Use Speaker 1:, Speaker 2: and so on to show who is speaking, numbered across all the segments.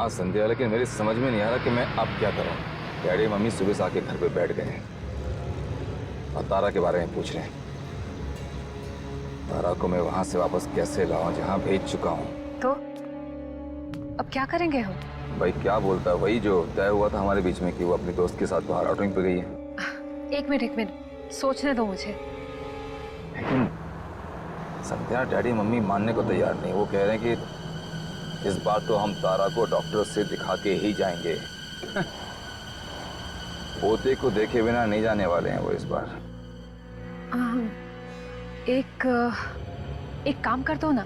Speaker 1: हाँ संध्या, लेकिन मेरी समझ में नहीं आ रहा कि मैं अब क्या करूं। डैडी मम्मी सुबह से आके घर पे बैठ गए हैं और तारा के बारे में पूछ रहे हैं। तारा को मैं वहां से वापस कैसे लाऊं जहां भेज चुका हूं।
Speaker 2: तो अब क्या करेंगे हम?
Speaker 1: भाई क्या बोलता है, वही जो तय हुआ था हमारे बीच में कि वो अपने दोस्त के साथ बाहर आउटिंग पे गई है।
Speaker 2: एक मिनट सोचने दो मुझे।
Speaker 1: लेकिन संध्या, डैडी मम्मी मानने को तैयार नहीं। वो कह रहे हैं कि इस बार तो हम तारा को डॉक्टर से दिखा के ही जाएंगे। पोते को देखे बिना नहीं जाने वाले हैं वो इस बार।
Speaker 2: एक काम कर दो ना,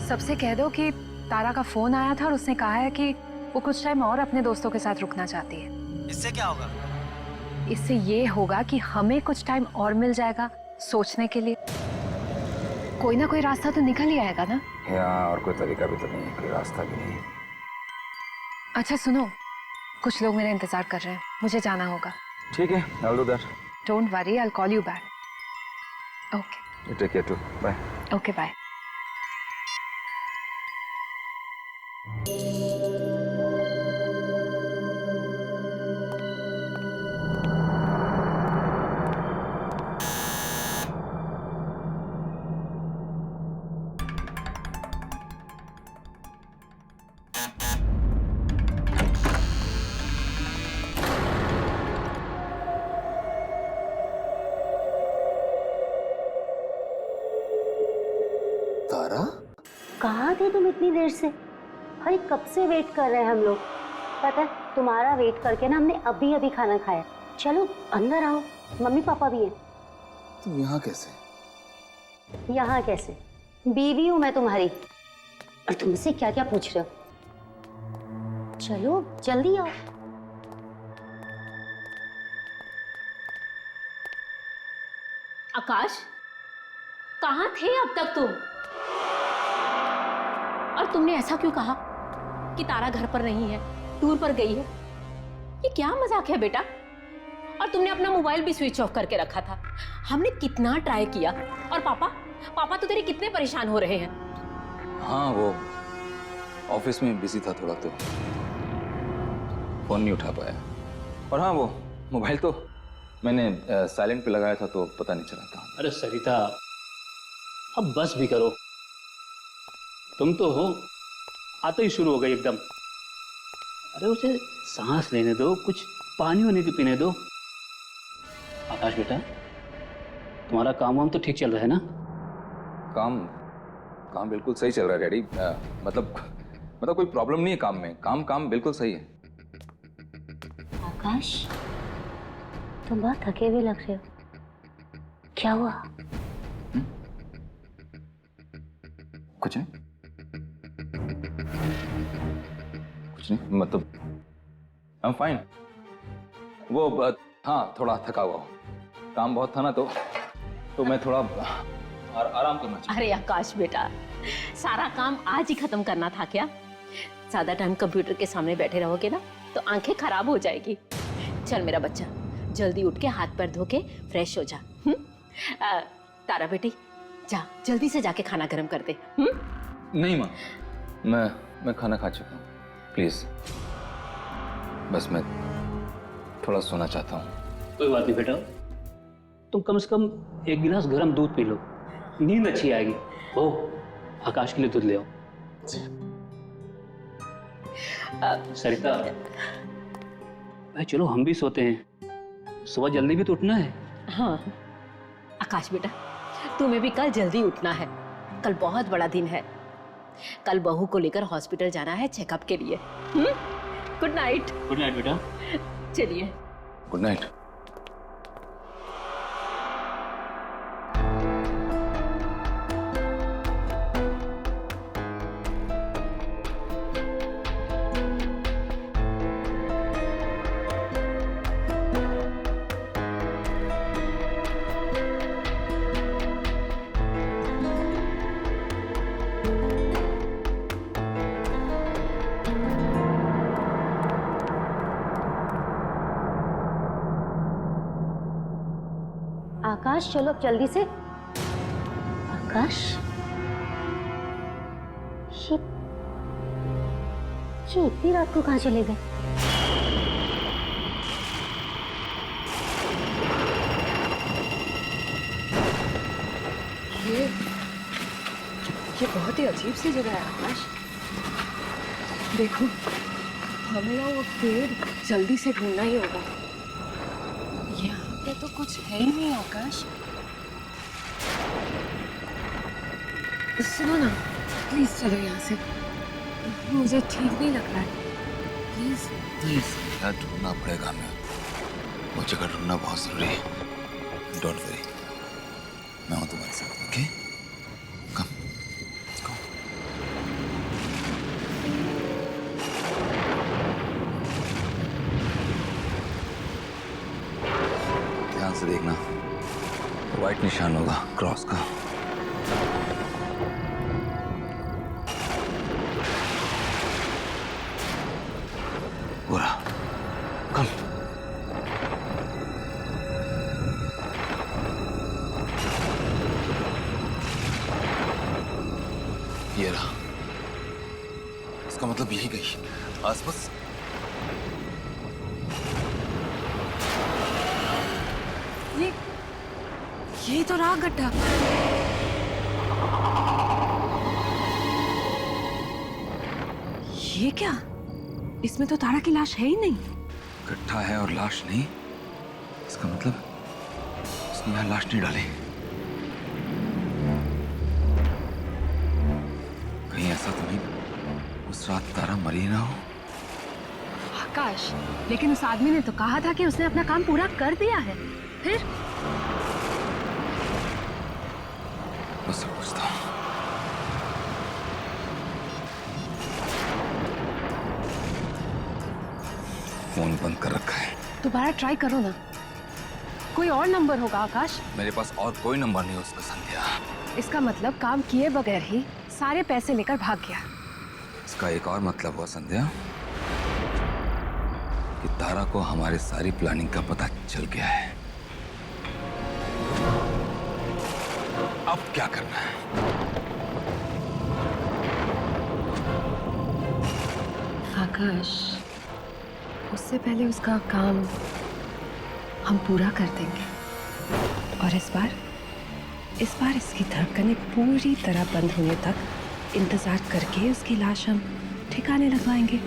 Speaker 2: सबसे कह दो कि तारा का फोन आया था और उसने कहा है कि वो कुछ टाइम और अपने दोस्तों के साथ रुकना चाहती है।
Speaker 3: इससे क्या होगा?
Speaker 2: इससे ये होगा कि हमें कुछ टाइम और मिल जाएगा सोचने के लिए। कोई ना कोई रास्ता तो निकल ही आएगा ना।
Speaker 1: यहाँ और कोई तरीका भी तो नहीं है, कोई रास्ता भी नहीं है।
Speaker 2: अच्छा सुनो, कुछ लोग मेरा इंतजार कर रहे हैं, मुझे जाना होगा।
Speaker 1: ठीक है, I'll do that.
Speaker 2: Don't worry, I'll call you back. Okay
Speaker 1: You take care too. Bye.
Speaker 2: Okay bye.
Speaker 1: Tara?
Speaker 4: कहाँ थे तुम इतनी देर से? भाई कब से वेट कर रहे हैं हम लोग। पता है तुम्हारा वेट करके ना हमने अभी अभी खाना खाया। चलो अंदर आओ, मम्मी पापा भी हैं।
Speaker 1: तुम यहाँ कैसे?
Speaker 4: यहाँ कैसे? बीवी हूँ मैं तुम्हारी, और तुमसे क्या क्या पूछ रहे हो। चलो जल्दी आओ।
Speaker 5: आकाश, कहाँ थे अब तक तुम? और तुमने ऐसा क्यों कहा कि तारा घर पर नहीं है, टूर पर गई है? ये क्या मजाक है बेटा? और तुमने अपना मोबाइल भी स्विच ऑफ करके रखा था। हमने कितना ट्राई किया, और पापा तो तेरे कितने परेशान हो रहे हैं।
Speaker 1: हाँ, वो ऑफिस में बिजी था थोड़ा, तो फोन नहीं उठा पाया। और हाँ, वो मोबाइल तो मैंने साइलेंट पे लगाया था, तो पता नहीं चला था।
Speaker 6: अरे सरिता, अब बस भी करो। तुम तो हो, आते ही शुरू हो गई एकदम। अरे उसे सांस लेने दो, कुछ पानी वानी भी पीने दो। आकाश बेटा, तुम्हारा काम वाम तो ठीक चल रहा है ना?
Speaker 1: काम बिल्कुल सही चल रहा है डैडी। मतलब कोई प्रॉब्लम नहीं है काम में। काम बिल्कुल सही है।
Speaker 4: आकाश, तुम बहुत थके हुए लग रहे हो, क्या हुआ?
Speaker 1: कुछ नहीं, मतलब आई एम फाइन। वो हाँ, थोड़ा थका हुआ हूँ, काम बहुत था ना, तो मैं थोड़ा आराम करना चाहता।
Speaker 5: अरे आकाश बेटा, सारा काम आज ही खत्म करना था क्या? ज्यादा टाइम कंप्यूटर के सामने बैठे रहोगे ना तो आंखें खराब हो जाएगी। चल मेरा बच्चा, जल्दी उठ के हाथ पैर धो के फ्रेश हो जा। तारा बेटी, जा जल्दी से जाके खाना गर्म कर दे।
Speaker 1: नहीं माँ, मैं खाना खा चुका हूँ। प्लीज, बस मैं थोड़ा सोना चाहता हूँ।
Speaker 6: कोई बात नहीं बेटा, तुम कम से कम एक गिलास गर्म दूध पी लो, नींद अच्छी आएगी। ओ, आकाश के लिए दूध ले आओ। सरिता भाई, चलो हम भी सोते हैं, सुबह जल्दी भी तो उठना है।
Speaker 5: हाँ आकाश बेटा, तुम्हें भी कल जल्दी उठना है। कल बहुत बड़ा दिन है। कल बहू को लेकर हॉस्पिटल जाना है चेकअप के लिए। Good night.
Speaker 6: गुड नाइट बेटा।
Speaker 5: चलिए,
Speaker 1: गुड नाइट।
Speaker 4: आकाश चलो जल्दी से। आकाश, जी इतनी रात को कहाँ चले गए?
Speaker 2: ये बहुत ही अजीब सी जगह है आकाश। देखो, हमें ना वो पेड़ जल्दी से ढूंढना ही होगा। यहाँ पे तो कुछ है ही नहीं आकाश। सुनो ना, प्लीज चलो यहाँ से। मुझे ठीक नहीं लग रहा है। प्लीज।
Speaker 1: प्लीज यार, ढूंढना पड़ेगा हमें। वो जगह ढूंढना बहुत जरूरी है। डोंट वरी, मैं हूं तुम्हारे साथ। Okay, come, let's go. ध्यान से देखना, व्हाइट निशान होगा क्रॉस का। पूरा कम। ये रहा, इसका मतलब यही गई आसपास।
Speaker 2: ये तो रहा गड्ढा। ये क्या? इसमें तो तारा की लाश है ही नहीं।
Speaker 1: गड्ढा है और लाश नहीं, इसका मतलब उसने यहाँ लाश नहीं डाली। कहीं ऐसा तो नहीं उस रात तारा मरी ना हो?
Speaker 2: आकाश, लेकिन उस आदमी ने तो कहा था कि उसने अपना काम पूरा कर दिया है। फिर
Speaker 1: उससे पूछता हूँ। फोन बंद कर रखा है।
Speaker 2: दोबारा ट्राई करो ना, कोई और नंबर होगा आकाश।
Speaker 1: मेरे पास और कोई नंबर नहीं उसका संध्या।
Speaker 2: इसका मतलब काम किए बगैर ही सारे पैसे लेकर भाग गया।
Speaker 1: इसका एक और मतलब हुआ संध्या कि तारा को हमारी सारी प्लानिंग का पता चल गया है। अब क्या करना है?
Speaker 2: आकाश, उससे पहले उसका काम हम पूरा कर देंगे। और इस बार इसकी धड़कनें पूरी तरह बंद होने तक इंतजार करके उसकी लाश हम ठिकाने लगवाएंगे।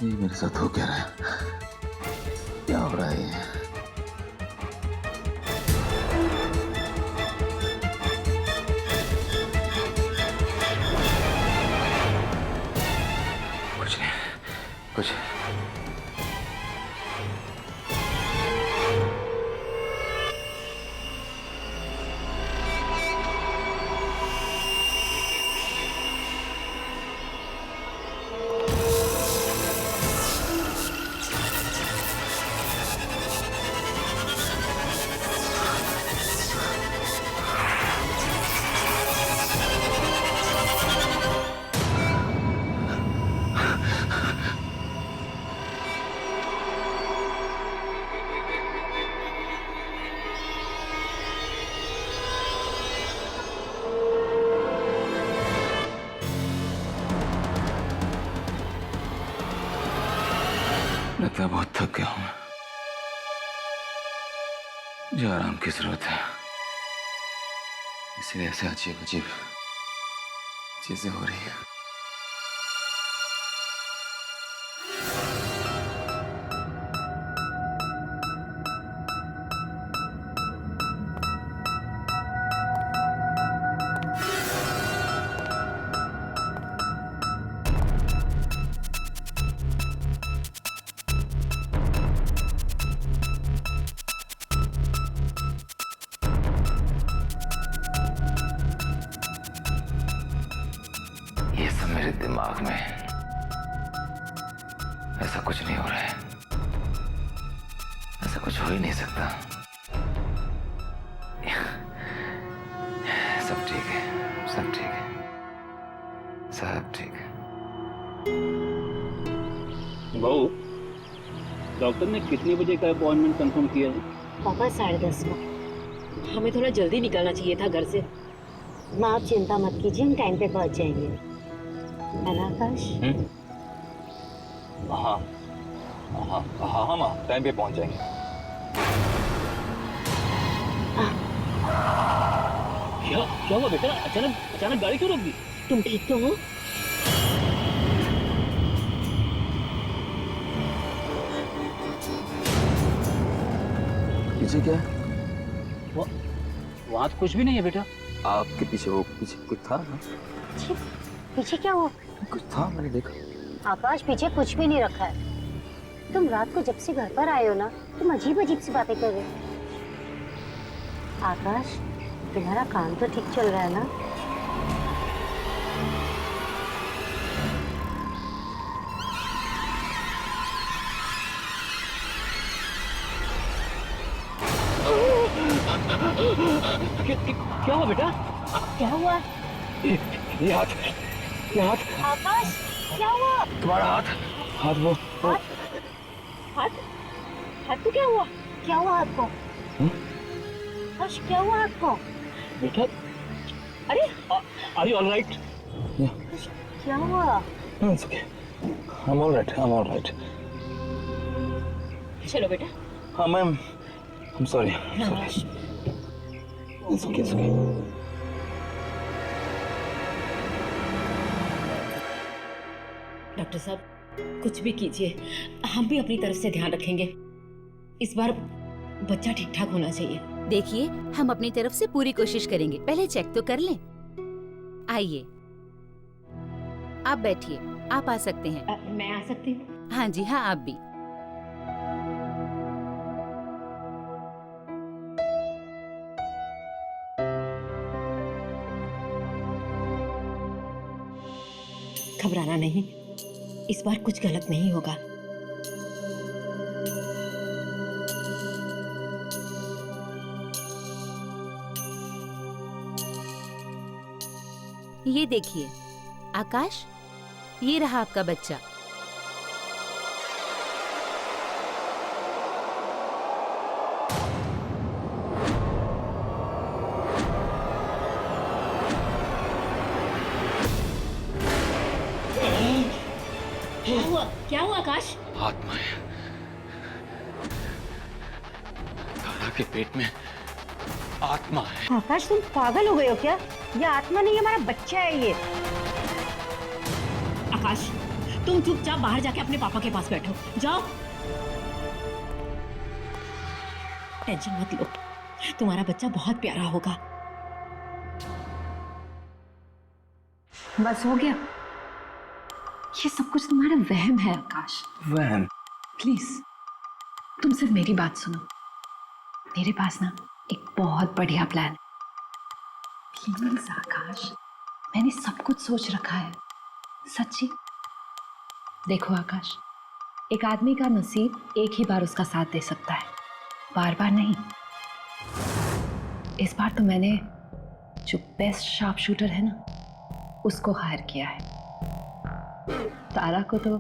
Speaker 1: ये मेरे साथ हो क्या रहा है? क्या हो रहा है ये? कुछ नहीं, कुछ लगता है बहुत थक गया हूं मैं। मुझे आराम की जरूरत है, इसलिए ऐसे अजीब अजीब चीजें हो रही हैं। ये सब मेरे दिमाग में, ऐसा कुछ नहीं हो रहा है, ऐसा कुछ हो ही नहीं सकता। सब ठीक है, सब ठीक है, सब ठीक है।
Speaker 6: बहू, डॉक्टर ने कितने बजे का अपॉइंटमेंट कंफर्म किया है?
Speaker 4: पापा 10:30 को।
Speaker 5: हमें थोड़ा जल्दी निकलना चाहिए था घर से।
Speaker 4: माँ आप चिंता मत कीजिए, हम टाइम पे पहुंच जाएंगे। है ना आकाश?
Speaker 1: हाँ हाँ हाँ हाँ माँ, टाइम पे पहुंच जाएंगे।
Speaker 6: क्या हुआ बेटा? अचानक अचानक गाड़ी क्यों रोक दी?
Speaker 4: तुम ठीक तो हो?
Speaker 1: पीछे क्या है?
Speaker 6: वहाँ तो कुछ भी नहीं है बेटा।
Speaker 1: आपके पीछे वो पीछे कुछ था ना?
Speaker 4: पीछे पीछे क्या हुआ?
Speaker 1: कुछ था, मैंने देखा।
Speaker 4: आकाश पीछे कुछ भी नहीं रखा है। तुम रात को जब से घर पर आए हो ना, तुम अजीब अजीब सी बातें कर रहे हो। आकाश, तुम्हारा काम तो ठीक चल रहा है ना?
Speaker 6: क्या हुआ बेटा?
Speaker 4: क्या हुआ?
Speaker 1: ये हाथ, ये हाथ,
Speaker 4: आकाश, क्या हुआ?
Speaker 1: तुम्हारा हाथ, हाथ वो
Speaker 4: हाथ हाथ को क्या हुआ? क्या हुआ हाथ को? आकाश, क्या हुआ हाथ को?
Speaker 6: बेटा,
Speaker 4: अरे
Speaker 6: आर यू ऑलराइट?
Speaker 4: क्या हुआ?
Speaker 1: It's okay. I'm all right. I'm all right.
Speaker 5: चलो बेटा।
Speaker 1: हाँ ma'am, I'm sorry. Sorry. It's okay. It's okay.
Speaker 5: Doctor साहब, कुछ भी कीजिए, हम भी अपनी तरफ से ध्यान रखेंगे। इस बार बच्चा ठीक ठाक होना चाहिए।
Speaker 3: देखिए, हम अपनी तरफ से पूरी कोशिश करेंगे। पहले चेक तो कर लें। आइए, आप बैठिए। आप आ सकते हैं।
Speaker 5: मैं आ सकती हूँ?
Speaker 3: हाँ जी हाँ, आप भी।
Speaker 5: घबराना नहीं, इस बार कुछ गलत नहीं होगा।
Speaker 3: ये देखिए आकाश, ये रहा आपका बच्चा।
Speaker 5: क्या हुआ आकाश?
Speaker 1: आत्मा है। दादा के पेट में आत्मा है।
Speaker 4: आकाश, तुम पागल हो गए हो क्या? ये आत्मा नहीं, हमारा बच्चा है ये।
Speaker 5: आकाश, तुम चुपचाप बाहर जाके अपने पापा के पास बैठो। जाओ। टेंशन मत लो, तुम्हारा बच्चा बहुत प्यारा होगा।
Speaker 2: बस हो गया। ये सब कुछ तुम्हारा वहम है आकाश।
Speaker 1: वहम?
Speaker 2: प्लीज तुम सिर्फ मेरी बात सुनो। मेरे पास ना एक बहुत बढ़िया प्लान है। प्लीज आकाश, मैंने सब कुछ सोच रखा है, सच्ची। देखो आकाश, एक आदमी का नसीब एक ही बार उसका साथ दे सकता है, बार बार नहीं। इस बार तो मैंने जो बेस्ट शार्प शूटर है ना, उसको हायर किया है। तारा को तो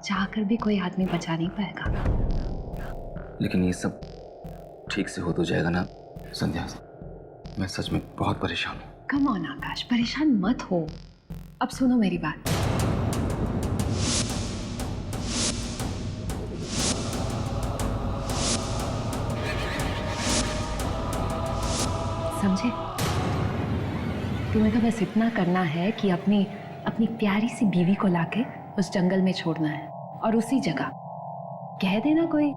Speaker 2: चाहकर भी कोई आदमी बचा नहीं पाएगा।
Speaker 1: लेकिन ये सब ठीक से हो तो जाएगा ना संध्या? मैं सच में बहुत परेशान हूँ।
Speaker 2: कम ऑन आकाश, परेशान मत हो। अब सुनो मेरी बात। समझे? तुम्हें तो बस इतना करना है कि अपनी अपनी प्यारी सी बीवी को लाके उस जंगल में छोड़ना है और उसी जगह कह देना कोई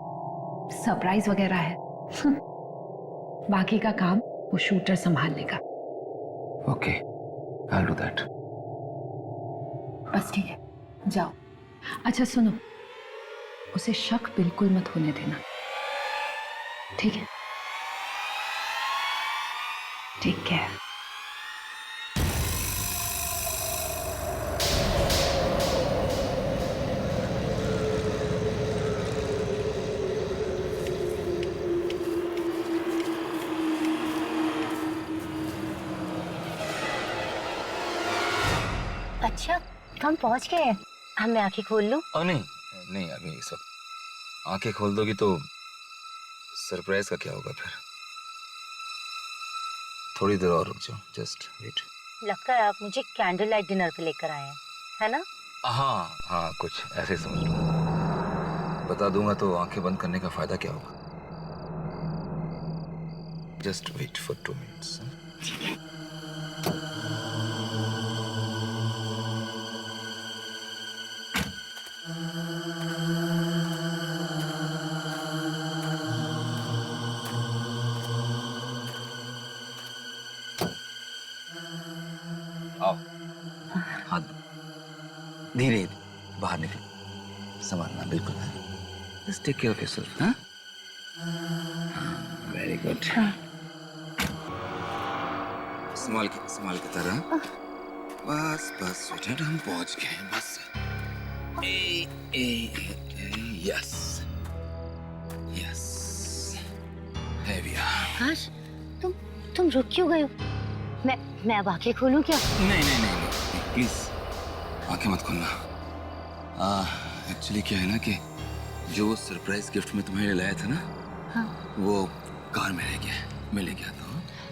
Speaker 2: सरप्राइज वगैरह है। बाकी का काम वो शूटर संभाल लेगा।
Speaker 1: Okay, I do that.
Speaker 2: बस ठीक है, जाओ। अच्छा सुनो, उसे शक बिल्कुल मत होने देना, ठीक है? ठीक है।
Speaker 4: अच्छा, हम पहुंच गए हैं। हम मैं आंखें खोल लूं?
Speaker 1: नहीं नहीं, अभी इस वक्त आंखें खोल दोगी तो सरप्राइज का क्या होगा फिर? थोड़ी देर और रुक जाओ, जस्ट वेट।
Speaker 4: लगता है आप मुझे कैंडल लाइट डिनर पे लेकर आए हैं, है ना?
Speaker 1: हाँ हाँ, कुछ ऐसे समझ लो। बता दूंगा तो आंखें बंद करने का फायदा क्या होगा? Just wait for 2 minutes. आओ, हाथ धीरे बाहर निकलो, संभालना बिल्कुल। Just take care of yourself. हाँ, वेरी गुड। संभाल के तरह। बस बस स्वीटहार्ट, हम पहुंच गए हैं, बस। Yes yes, here we are।
Speaker 4: आकाश, तुम रुक क्यों गए हो? मैं अब आंखें खोलूं क्या?
Speaker 1: नहीं, प्लीज आंखें मत खोलना। एक्चुअली क्या है ना कि जो सरप्राइज गिफ्ट में तुम्हें लाया था ना,
Speaker 4: हाँ।
Speaker 1: वो कार में रह गया, मैं ले गया था।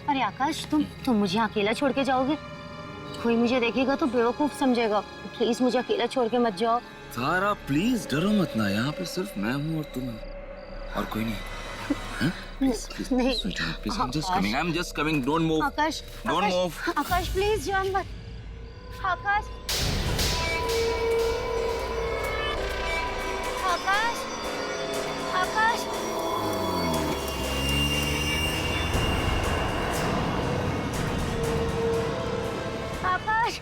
Speaker 4: अरे आकाश, तुम मुझे अकेला छोड़ के जाओगे? कोई मुझे देखेगा तो बेवकूफ समझेगा। प्लीज मुझे अकेला छोड़ के मत जाओ।
Speaker 1: तारा प्लीज डरो मत ना, यहाँ पे सिर्फ मैं हूँ और तुम और कोई नहीं। Please,
Speaker 4: नहीं।
Speaker 1: sweetheart, please, I'm just coming, don't move.
Speaker 4: Akash,
Speaker 1: Don't move.
Speaker 4: Akash please जाओ मत। आकाश, आकाश, आकाश, आकाश,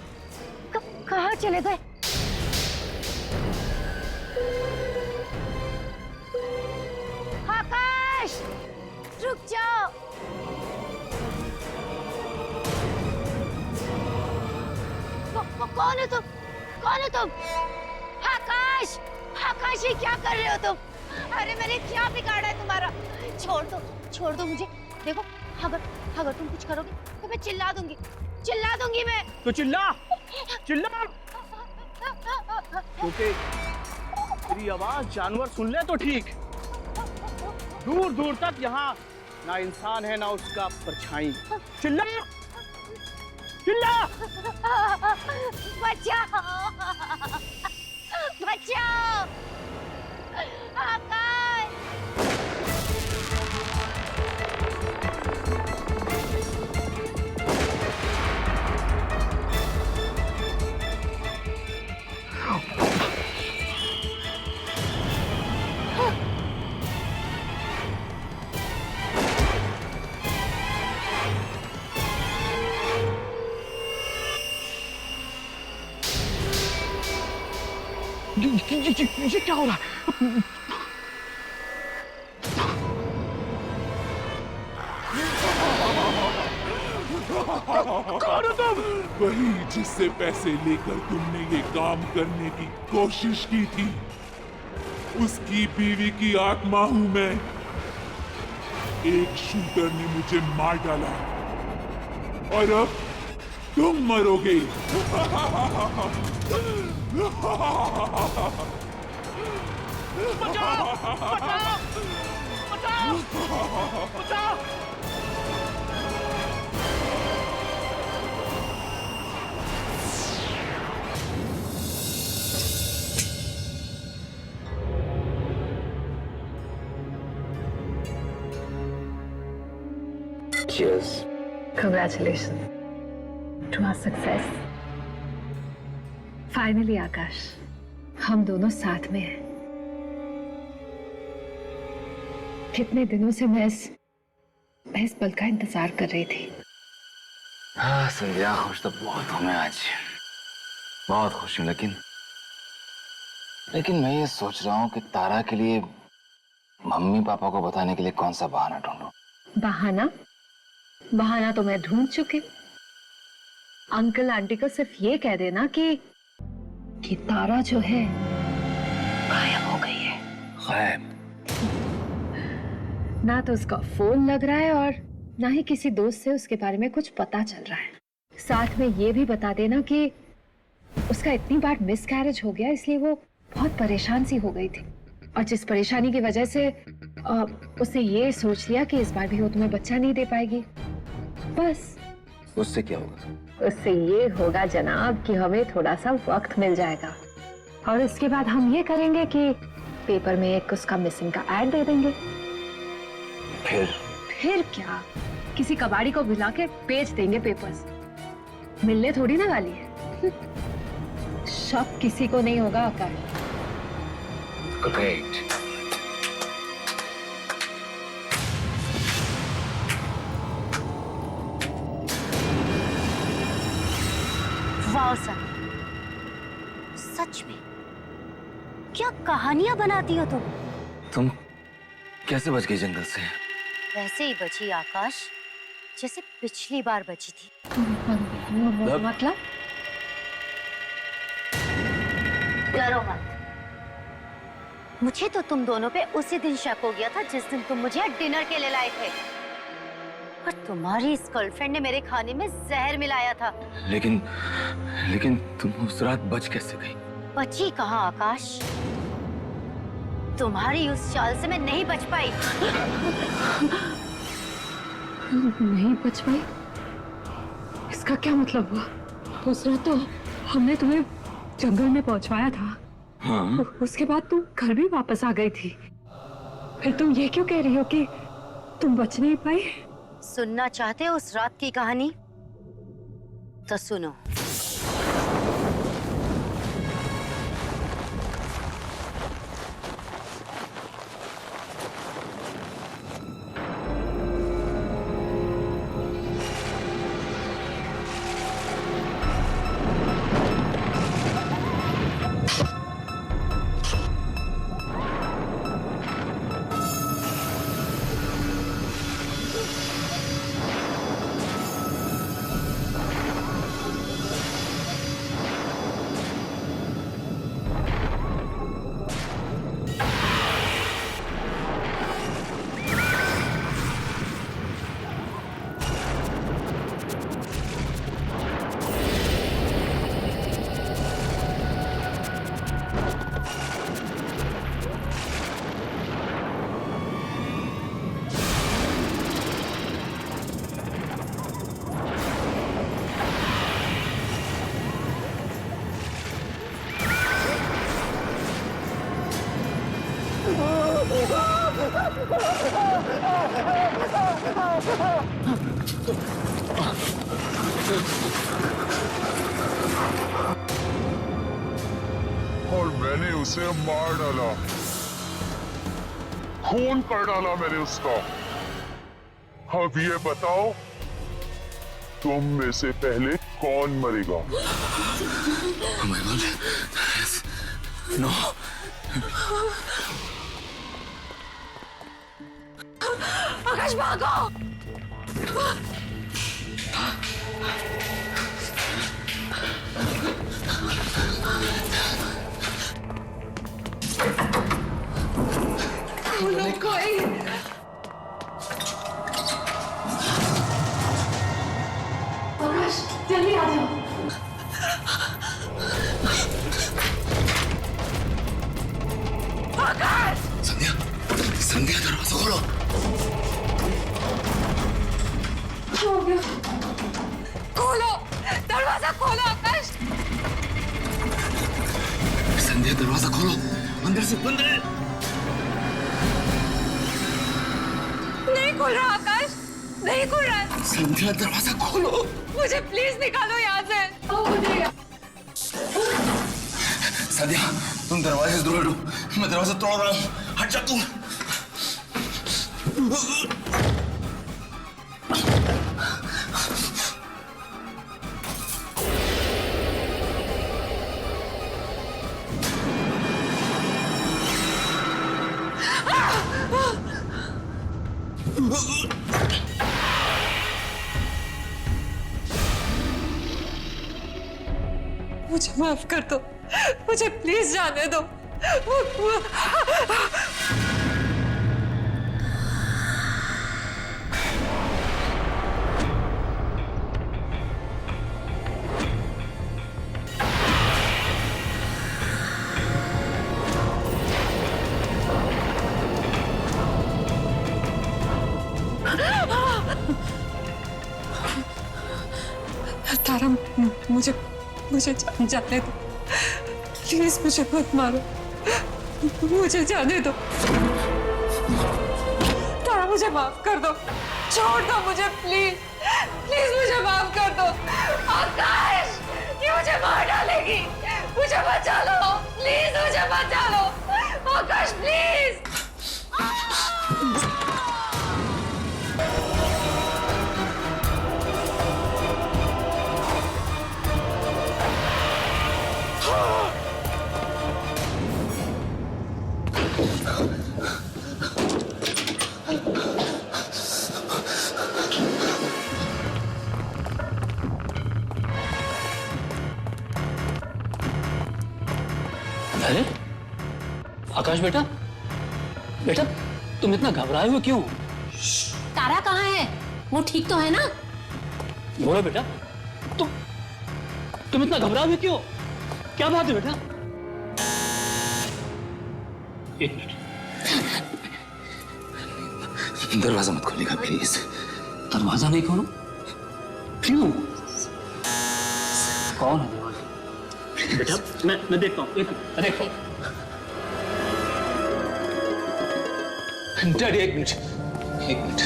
Speaker 4: कहाँ चले गए? आकाश, रुक जाओ। कौन है तुम? कौन है तुम? आकाश, आकाश, ये क्या कर रहे हो तुम? अरे मैंने क्या बिगाड़ा है तुम्हारा? छोड़ दो मुझे। देखो, अगर तुम कुछ करोगे तो मैं चिल्ला दूंगी मैं।
Speaker 6: तो चिल्ला ओके, तेरी आवाज जानवर सुन ले तो ठीक। दूर दूर तक यहाँ ना इंसान है ना उसका परछाई। चिल्ला
Speaker 4: बचाओ आकाश।
Speaker 6: ये क्या हो रहा है? कौन हो तुम?
Speaker 7: वही जिससे पैसे लेकर तुमने ये काम करने की कोशिश की थी, उसकी बीवी की आत्मा हूं मैं। एक शूटर ने मुझे मार डाला और अब तुम मरोगे।
Speaker 6: बचाओ!
Speaker 1: Cheers.
Speaker 2: Congratulations to our success. Finally, आकाश, हम दोनों साथ में हैं। कितने दिनों से मैं इस पल का इंतजार कर रही थी।
Speaker 1: हाँ संध्या, खुश तो बहुत हूँ मैं आज, बहुत खुश हूँ। लेकिन मैं ये सोच रहा हूँ कि तारा के लिए मम्मी पापा को बताने के लिए कौन सा बहाना ढूंढूं।
Speaker 2: बहाना तो मैं ढूंढ चुकी। अंकल आंटी को सिर्फ ये कह देना कि तारा जो है गायब हो गई है।
Speaker 1: गायब?
Speaker 2: ना तो उसका फोन लग रहा है और ना ही किसी दोस्त से उसके बारे में कुछ पता चल रहा है। साथ में ये भी बता देना कि उसका इतनी बार मिसकैरेज हो गया, इसलिए वो बहुत परेशान सी हो गई थी और जिस परेशानी की वजह से उसने ये सोच लिया कि इस बार भी वो तुम्हें बच्चा नहीं दे पाएगी। बस
Speaker 1: उससे क्या होगा?
Speaker 2: उससे ये होगा जनाब कि हमें थोड़ा सा वक्त मिल जाएगा और उसके बाद हम ये करेंगे कि पेपर में एक उसका मिसिंग का ऐड दे देंगे। फिर क्या, किसी कबाड़ी को बुला के बेच देंगे पेपर्स। मिलने थोड़ी ना वाली है। शक किसी को नहीं होगा आकाश।
Speaker 1: ग्रेट।
Speaker 4: वाह सर, सच में क्या कहानियां बनाती हो
Speaker 1: तुम कैसे बच गई जंगल से?
Speaker 4: वैसे ही बची आकाश जैसे पिछली बार बची थी।
Speaker 2: मतलब
Speaker 4: डरो मत, मुझे तो तुम दोनों पे उसी दिन शक हो गया था जिस दिन तुम मुझे डिनर के लिए लाए थे और तुम्हारी इस गर्लफ्रेंड ने मेरे खाने में जहर मिलाया था।
Speaker 1: लेकिन तुम उस रात बच कैसे गई?
Speaker 4: बची कहाँ आकाश, तुम्हारी उस चाल से मैं नहीं बच पाई।
Speaker 2: नहीं बच पाई? इसका क्या मतलब हुआ? उस रात तो हमने तुम्हें जंगल में पहुंचवाया था।
Speaker 1: हाँ?
Speaker 2: उसके बाद तुम घर भी वापस आ गई थी। फिर तुम ये क्यों कह रही हो कि तुम बच नहीं पाई?
Speaker 4: सुनना चाहते हो उस रात की कहानी? तो सुनो।
Speaker 7: और मैंने उसे मार डाला, खून कर डाला मैंने उसका। अब ये बताओ, तुम में से पहले कौन मरेगा?
Speaker 1: Oh my God. Yes. No.
Speaker 2: आकाश भागो! कोई आकाश, जल्दी आ जाओ। आकाश!
Speaker 1: संध्या दरवाजा खोलो।
Speaker 2: हो गया। खोलो, दरवाजा खोलो आकाश।
Speaker 1: संध्या दरवाजा खोलो, अंदर से बंद है।
Speaker 2: नहीं खोल रहा आकाश, नहीं खुल रहा है।
Speaker 1: संध्या दरवाजा खोलो।
Speaker 2: मुझे प्लीज निकालो यहाँ से।
Speaker 1: संध्या तुम दरवाजे से दूर हटो, मैं दरवाजा तोड़ रहा हूँ, हट जा तू।
Speaker 2: मुझे माफ कर दो, मुझे प्लीज जाने दो। तारा, मुझे जाने दो प्लीज, मुझे मत मारो, मुझे जाने दो। तारा मुझे माफ कर दो, छोड़ दो मुझे प्लीज, प्लीज मुझे माफ कर दो। आकाश, ये मुझे मार डालेगी, मुझे बचा लो प्लीज, मुझे बचा लो आकाश प्लीज।
Speaker 6: अरे आकाश बेटा, बेटा तुम इतना घबराए हुए क्यों?
Speaker 5: तारा कहाँ है? वो ठीक तो है ना?
Speaker 6: बोलो बेटा, तुम इतना घबराए हुए क्यों? क्या बात है बेटा? एक मिनट,
Speaker 1: दरवाजा मत खोलिएगा प्लीज।
Speaker 6: दरवाजा नहीं खोलो? क्यों? कौन है दरवाजा? बेटा मैं देखता हूँ, देखो।
Speaker 1: डैडी एक मिनट, एक मिनट।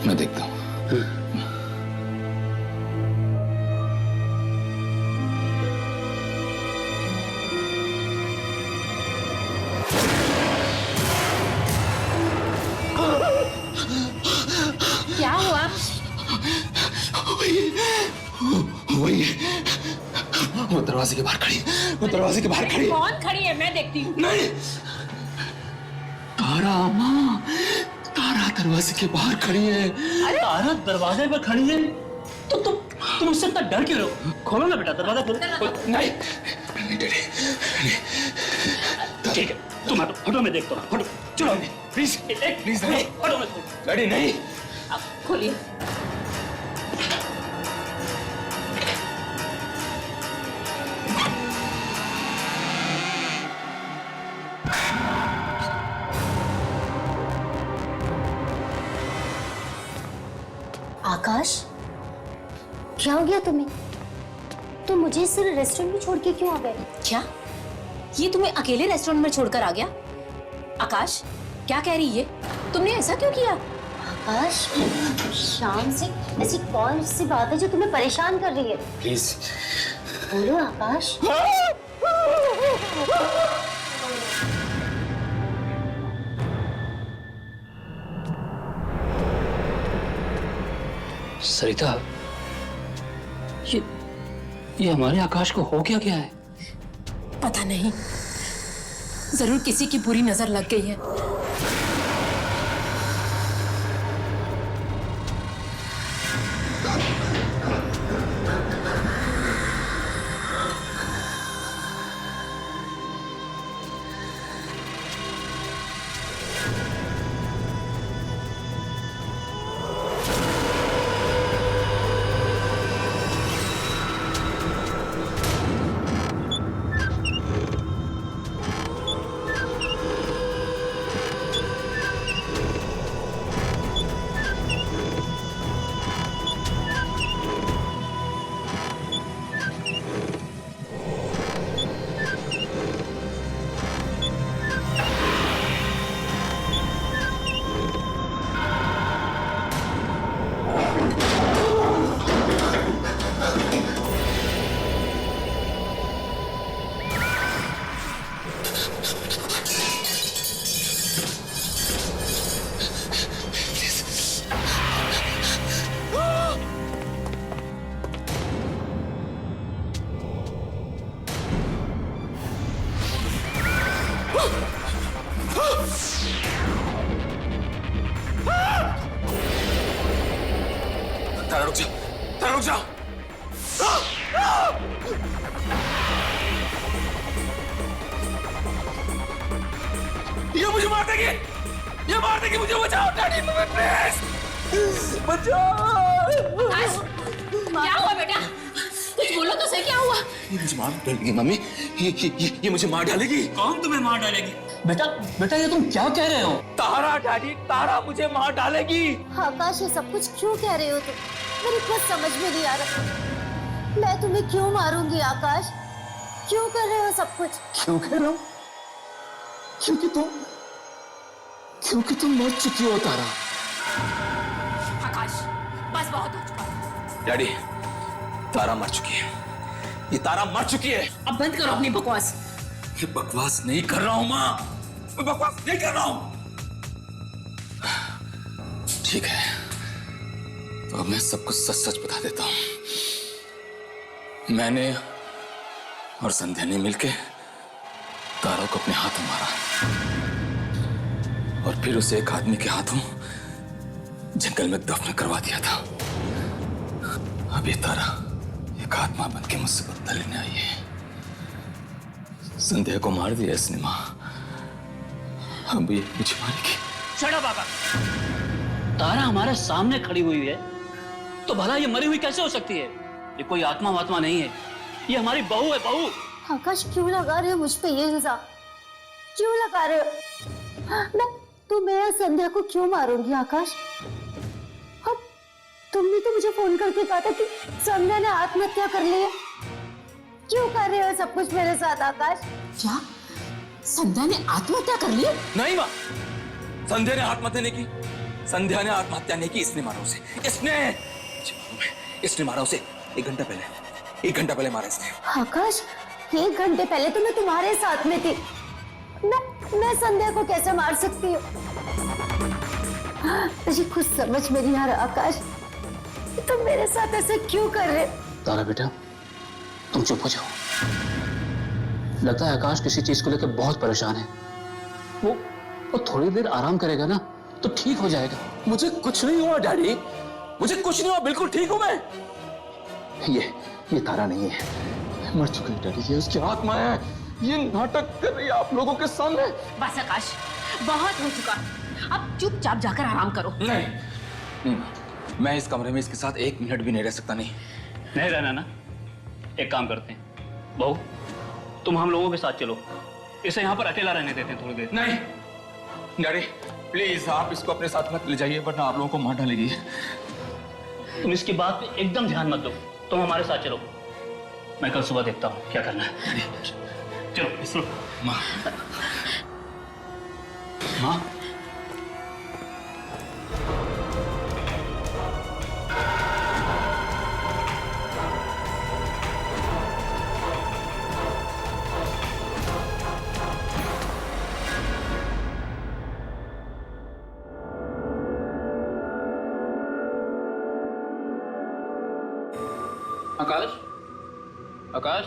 Speaker 1: मैं देखता हूँ।
Speaker 5: क्या हुआ?
Speaker 1: वही वो दरवाजे के बाहर खड़ी, वो दरवाजे के बाहर खड़ी।
Speaker 5: कौन खड़ी है? मैं देखती हूँ।
Speaker 1: नहीं, तारा माँ, तारा दरवाजे के बाहर खड़ी है।
Speaker 6: तारा दरवाजे पर खड़ी है तो तुम उससे इतना डर क्यों रहे हो? खोलो ना बेटा, दरवाजा खोलो।
Speaker 1: नहीं, नहीं डैडी,
Speaker 6: ठीक है, तुम हटो, मैं देखता हूँ। हटो, चलो प्लीज,
Speaker 1: प्लीज नहीं,
Speaker 6: हटो,
Speaker 1: डैडी नहीं।
Speaker 5: अब खोलिए।
Speaker 4: आकाश, क्या हो गया तुम्हें? तुम मुझे सिर्फ रेस्टोरेंट में छोड़ के क्यों आ गए?
Speaker 5: क्या ये तुम्हें अकेले रेस्टोरेंट में छोड़कर आ गया? आकाश, क्या कह रही है? तुमने ऐसा क्यों किया?
Speaker 4: आकाश, शाम से ऐसी कौन सी बात है जो तुम्हें परेशान कर रही है?
Speaker 1: प्लीज
Speaker 4: बोलो आकाश।
Speaker 6: सरिता, ये हमारे आकाश को हो क्या है?
Speaker 5: पता नहीं, जरूर किसी की बुरी नजर लग गई है।
Speaker 1: ये मुझे मार देगी, ये मार देगी, मुझे बचाओ डैडी, प्लीज बचाओ।
Speaker 5: क्या हुआ बेटा? कुछ बोलो तो सही, क्या हुआ?
Speaker 1: ये मुझे मार डालेगी मम्मी, ये मुझे मार डालेगी।
Speaker 6: कौन तुम्हें मार डालेगी? बेटा बेटा ये तुम क्या कह रहे हो?
Speaker 1: तारा डैडी, तारा मुझे मार डालेगी।
Speaker 4: आकाश, ये सब कुछ क्यों कह रहे हो तुम? मेरी कुछ समझ में नहीं आ रहा। मैं तुम्हें क्यों मारूंगी आकाश? क्यों कर रहे हो सब कुछ?
Speaker 1: क्यों कह रहा हूं? क्योंकि तुम मर चुकी हो तारा।
Speaker 5: आकाश, बस बहुत हो चुका।
Speaker 1: डैडी, तारा मर चुकी है, ये तारा मर चुकी है।
Speaker 5: अब बंद करो अपनी बकवास।
Speaker 1: ये बकवास नहीं कर रहा हूं माँ, मैं बकवास नहीं कर रहा हूं। ठीक है, तो अब मैं सब कुछ सच सच बता देता हूं। मैंने और संध्या ने मिलके तारा को अपने हाथों मारा और फिर उसे एक आदमी के हाथों जंगल में दफन करवा दिया था। अब ये तारा एक आत्मा बन के मुझसे बदला लेने आई है। संध्या को मार दिया इसने माँ, अब ये मुझे मारेगी।
Speaker 6: चढ़ा बाबा, तारा हमारे सामने खड़ी हुई है तो भला ये मरी हुई कैसे हो सकती है? ये कोई आत्मा वात्मा नहीं है, ये हमारी बहू है, बहू।
Speaker 4: आकाश, क्यों लगा रहे हो मुझ पे ये इल्जाम? क्यों लगा रहे हो? मैं संध्या को क्यों मारूंगी आकाश? अब तुमने तो मुझे फोन करके कहा था कि संध्या ने आत्महत्या कर ली है। क्यों कर रहे हो सब कुछ मेरे साथ आकाश?
Speaker 5: क्या संध्या ने आत्महत्या कर ली?
Speaker 1: नहीं माँ, संध्या ने आत्महत्या नहीं की, संध्या ने आत्महत्या नहीं की, इसने मारा उसे, इसने मारा उसे। 1 घंटा पहले मारा इसने।
Speaker 4: आकाश, 1 घंटे पहले तो मैं तुम्हारे साथ में थी। मैं संध्या को कैसे मार सकती हूँ? मुझे कुछ समझ में नहीं आ रहा आकाश, तुम मेरे साथ ऐसे क्यों कर रहे?
Speaker 6: तारा बेटा, तुम चुप हो जाओ। लगता है आकाश किसी चीज को लेकर बहुत परेशान है। वो थोड़ी देर आराम करेगा ना तो ठीक हो जाएगा।
Speaker 1: मुझे कुछ नहीं हुआ डैडी, मुझे कुछ नहीं हुआ, बिल्कुल ठीक हूं मैं। ये तारा नहीं है, मर चुकी है डैडी, ये उसकी आत्मा है, ये नाटक कर रही है आप लोगों के सामने।
Speaker 5: बस आकाश, बहुत हो चुका, अब चुपचाप जाकर आराम करो।
Speaker 1: नहीं, मैं इस कमरे में इसके साथ 1 मिनट भी नहीं रह सकता। नहीं
Speaker 6: रहना ना, एक काम करते हैं, बहू तुम हम लोगों के साथ चलो, इसे यहाँ पर अकेला रहने देते हैं थोड़ी देर।
Speaker 1: नहीं डैडी, प्लीज आप इसको अपने साथ मत ले जाइए, वरना आप लोगों को मार डालेगी।
Speaker 6: तुम इसकी बात पे एकदम ध्यान मत दो, तुम हमारे साथ चलो, मैं कल सुबह देखता हूँ क्या करना है। चलो
Speaker 1: माँ,
Speaker 8: आकाश,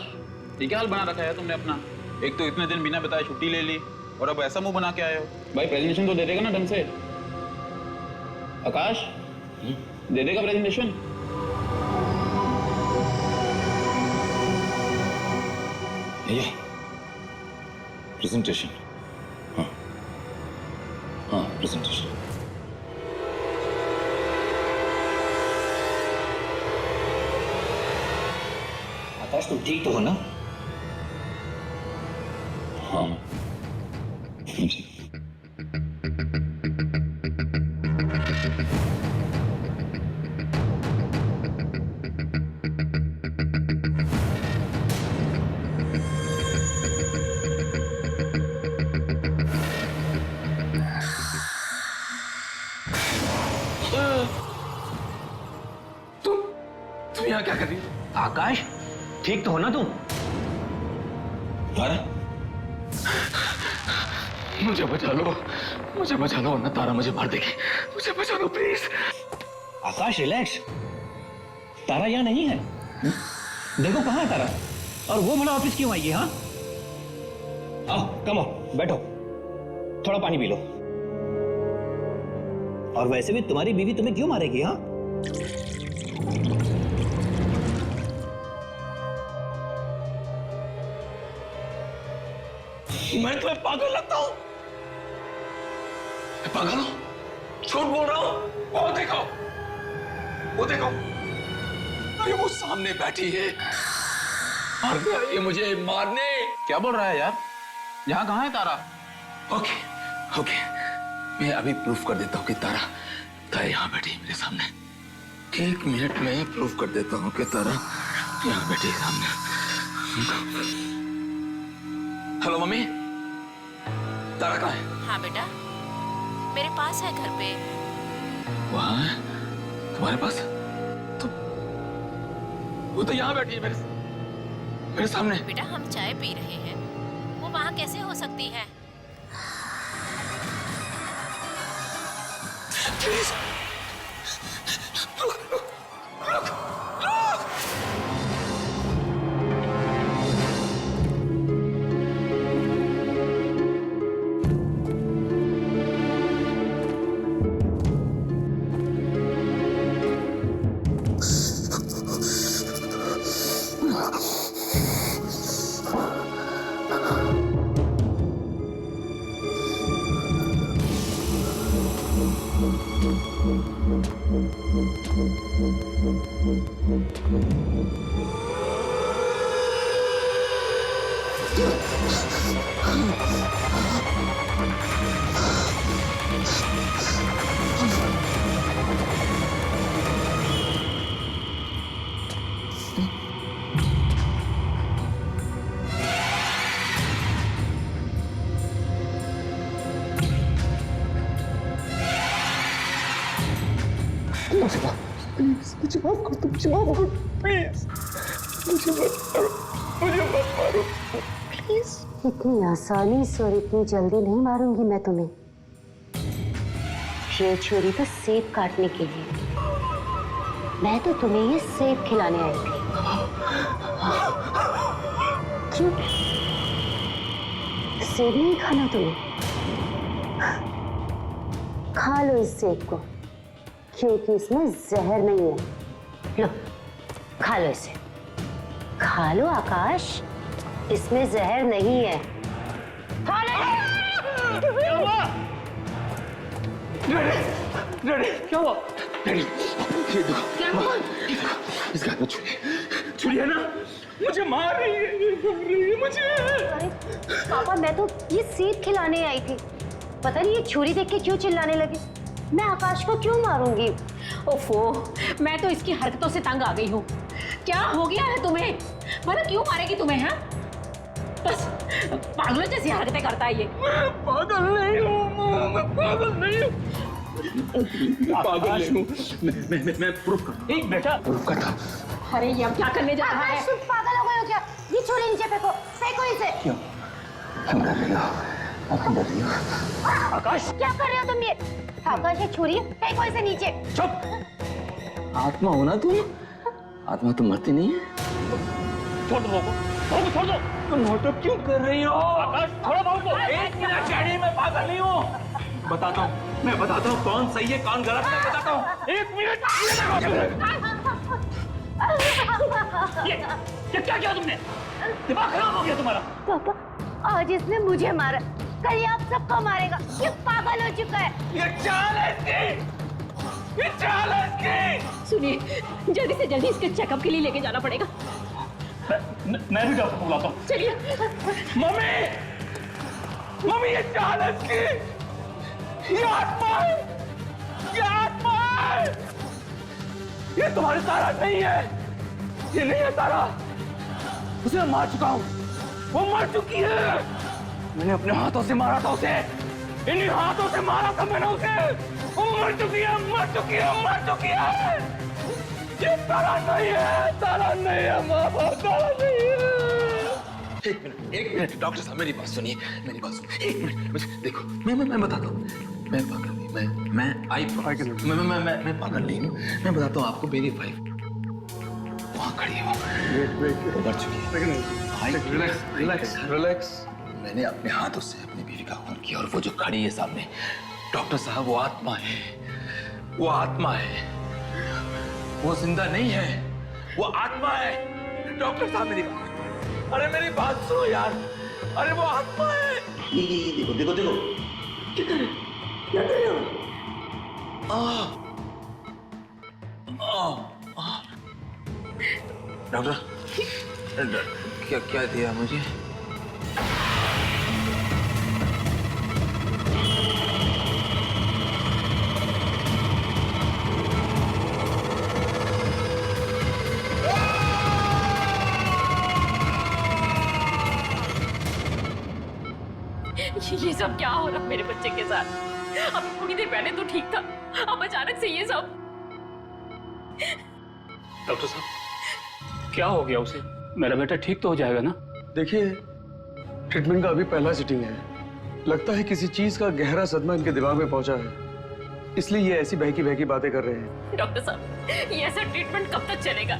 Speaker 8: ये क्या हाल बना रखा है तुमने अपना? एक तो इतने दिन बिना बताए छुट्टी ले ली और अब ऐसा मुंह बना के आए हो। भाई प्रेजेंटेशन तो दे देगा ना ढंग से? आकाश, दे देगा प्रेजेंटेशन?
Speaker 1: ये प्रेजेंटेशन, हाँ प्रेजेंटेशन।
Speaker 9: आकाश, तुम ठीक तो हो ना?
Speaker 1: हाँ जी। तुम यहाँ क्या कर रही हो?
Speaker 9: आकाश, ठीक तो हो ना तुम?
Speaker 1: तारा, मुझे बचा लो वरना तारा मुझे मार देगी। मुझे बचा लो प्लीज।
Speaker 9: आकाश रिलैक्स, तारा यहाँ नहीं है। देखो कहाँ है तारा, और वो भला ऑफिस क्यों आई है? हाँ, आओ कम आओ, बैठो, थोड़ा पानी पी लो। और वैसे भी तुम्हारी बीवी तुम्हें क्यों मारेगी? हाँ, मैं तुम्हें पागल लगता हूं? मैं पागल हूं? झूठ बोल रहा हूं? वो देखो, वो देखो, अरे वो सामने बैठी है, मारने आई है मुझे, मारने।
Speaker 8: क्या बोल रहा है यार? यहाँ कहाँ है तारा?
Speaker 9: ओके, ओके, मैं अभी प्रूफ कर देता हूँ कि तारा यहाँ बैठी है मेरे सामने। 1 मिनट में प्रूफ कर देता हूँ कि तारा यहाँ बैठी है सामने। हेलो मम्मी, तारा कहाँ है?
Speaker 3: हाँ बेटा, मेरे पास है घर पे।
Speaker 9: वहाँ है? तुम्हारे पास? तो वो तो यहाँ बैठी है मेरे सामने।
Speaker 3: बेटा हम चाय पी रहे हैं, वो वहाँ कैसे हो सकती है?
Speaker 9: प्लीज मुझे माफ कर दो, मुझे माफ करो प्लीज, मुझे मत मारो, मुझे मत मारो प्लीज।
Speaker 4: इतनी आसानी से और इतनी जल्दी नहीं मारूंगी मैं तुम्हें। ये छुरी तो सेब काटने के लिए, मैं तो तुम्हें ये सेब खिलाने आई थी। क्यों सेब नहीं खाना तुम्हें? खा लो इस सेब को, क्योंकि इसमें जहर नहीं है। लो खा लो इसे, खा लो आकाश, इसमें जहर नहीं है। खा लो।
Speaker 9: डैडी, क्या हुआ? डैडी, ये देखो, क्या हुआ? इसके हाथ में छुरी है ना, मुझे मार रही है मुझे।
Speaker 4: अरे पापा, मैं तो ये सेब खिलाने आई थी, पता नहीं ये छुरी देख के क्यों चिल्लाने लगे। मैं आकाश को क्यों मारूंगी?
Speaker 5: ओफो, मैं तो इसकी हरकतों से तंग आ गई हूँ। क्या हो गया है तुम्हें? मतलब क्यों मारेगी तुम्हें? हैं? बस पागलों जैसी हरकतें करता है ये।
Speaker 9: मैं पागल नहीं हूँ, मैं पागल नहीं हूँ, पागल नहीं हूँ। मैं प्रूफ करता। एक बेटा प्रूफ करता।
Speaker 5: अरे ये अब क्या करने जा रहा है?
Speaker 4: तुम पागल हो गए हो क्या? ये छुरी नीचे फेंको, फेंको इसे।
Speaker 9: क्यों? क्यों कर रही हो? क्यों कर रही हो? आकाश,
Speaker 4: क्या कर रहे हो तुम ये? आकाश ये छुरी है, फेंको इसे नीचे।
Speaker 9: चुप। आत्मा हो ना तुम? आत्मा तो मरती नहीं है। छोड़ दो बाबू, छोड़ दो। तुम नाटक क्यों कर रही हो? आकाश, थोड़ा बाबू, 1 मिनट डैडी, मैं पागल नहीं हूँ। बताता हूँ, मैं बताता हूँ कौन सही है कौन गलत है, बताता हूँ। 1 मिनट। ये क्या किया तुमने? दिमाग खराब हो गया तुम्हारा?
Speaker 4: पापा, आज इसने मुझे मारा, कल ये आप सबको मारेगा। ये पागल हो चुका है।
Speaker 9: ये चाल है इसकी, ये चाल है इसकी।
Speaker 5: सुनिए, जल्दी से जल्दी इसके चेकअप के लिए लेके जाना पड़ेगा।
Speaker 9: मैं भी डॉक्टर को बुलाता हूँ।
Speaker 5: चलिए।
Speaker 9: मम्मी ये चाल है इसकी, ये आत्मा है, ये आत्मा है। ये तुम्हारी तारा नहीं है, ये नहीं है तारा। उसे मैं मार चुका हूँ, वो मर चुकी है। मैंने अपने हाथों से मारा था उसे, इन्हीं हाथों से मारा था मैंने उसे। वो मर चुकी है, मर चुकी है, मर चुकी है। ये तारा नहीं है, तारा नहीं है, माँ बाप तारा नहीं है। एक मिनट डॉक्टर साहब, मेरी बात सुनिए, मेरी बात सुनिए। 1 मिनट मुझे देखो, मैं बताता हूँ, मैं पागल नहीं, मैं पागल नहीं हूँ। मैं बताता हूँ आपको, मेरी वाइफ वहाँ खड़ी है, वो मर चुकी है। रिलैक्स। मैंने अपने हाथों से अपनी बीवी का खून किया, और वो जो खड़ी है सामने, डॉक्टर साहब, वो आत्मा है, वो आत्मा है, वो जिंदा नहीं है, वो आत्मा है। डॉक्टर साहब मेरी बात, अरे मेरी बात सुनो यार, अरे वो आत्मा है। ये देखो देखो देखो क्या कर रहे हो? क्या कर रहे हो?
Speaker 1: डॉक्टर क्या क्या दिया मुझे?
Speaker 5: ये सब क्या हो रहा मेरे बच्चे के साथ? अब थोड़ी देर पहले तो ठीक था, अब अचानक से ये सब।
Speaker 6: डॉक्टर साहब क्या हो गया उसे? मेरा बेटा ठीक तो हो जाएगा ना?
Speaker 10: देखिए, ट्रीटमेंट का अभी पहला सिटिंग है। लगता है किसी चीज का गहरा सदमा इनके दिमाग में पहुंचा है, इसलिए ये ऐसी बहकी बहकी बातें कर रहे हैं।
Speaker 5: डॉक्टर साहब, ये ऐसा ट्रीटमेंट कब तक चलेगा?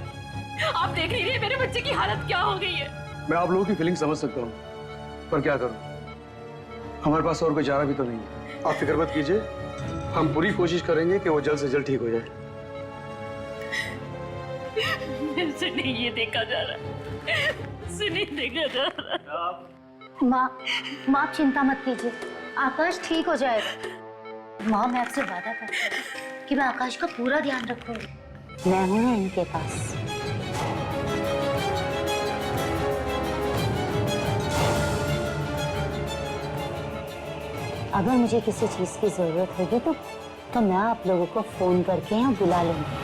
Speaker 5: आप देख नहीं रहे मेरे बच्चे की हालत क्या हो गई है?
Speaker 10: मैं आप लोगों की फीलिंग समझ सकता हूँ, पर क्या करूँ, हमारे पास और कोई चारा भी तो नहीं है। आप फिक्र मत कीजिए, हम पूरी कोशिश करेंगे कि वो जल्द से जल्द ठीक हो जाए।
Speaker 5: मुझसे नहीं ये देखा जा रहा, मुझसे नहीं देखा जा रहा।
Speaker 4: माँ आप चिंता मत कीजिए, आकाश ठीक हो जाएगा। माँ मैं आपसे वादा करती हूँ कि मैं आकाश का पूरा ध्यान रखूंगी। मैं हूँ ना इनके पास। अगर मुझे किसी चीज की जरूरत होगी तो मैं आप लोगों को फोन करके यहाँ बुला लूंगी।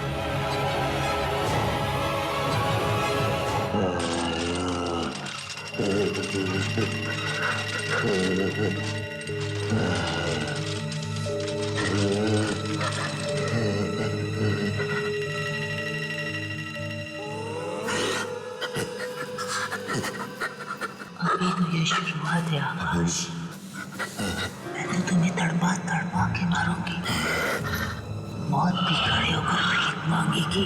Speaker 11: अभी तो ये शुरुआत है आकाश, मैं तो तुम्हें तड़पा तड़पा के मारूंगी। मौत भी खड़े होकर भीख मांगेगी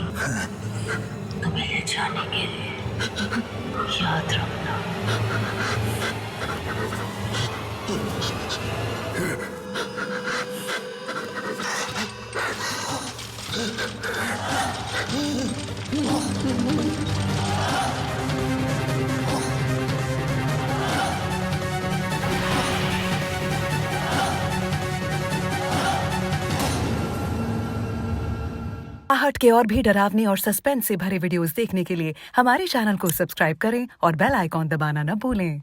Speaker 11: तुम्हें ले जाने के लिए, याद रखना।
Speaker 12: आहट के और भी डरावने और सस्पेंस से भरे वीडियोस देखने के लिए हमारे चैनल को सब्सक्राइब करें और बेल आइकॉन दबाना न भूलें।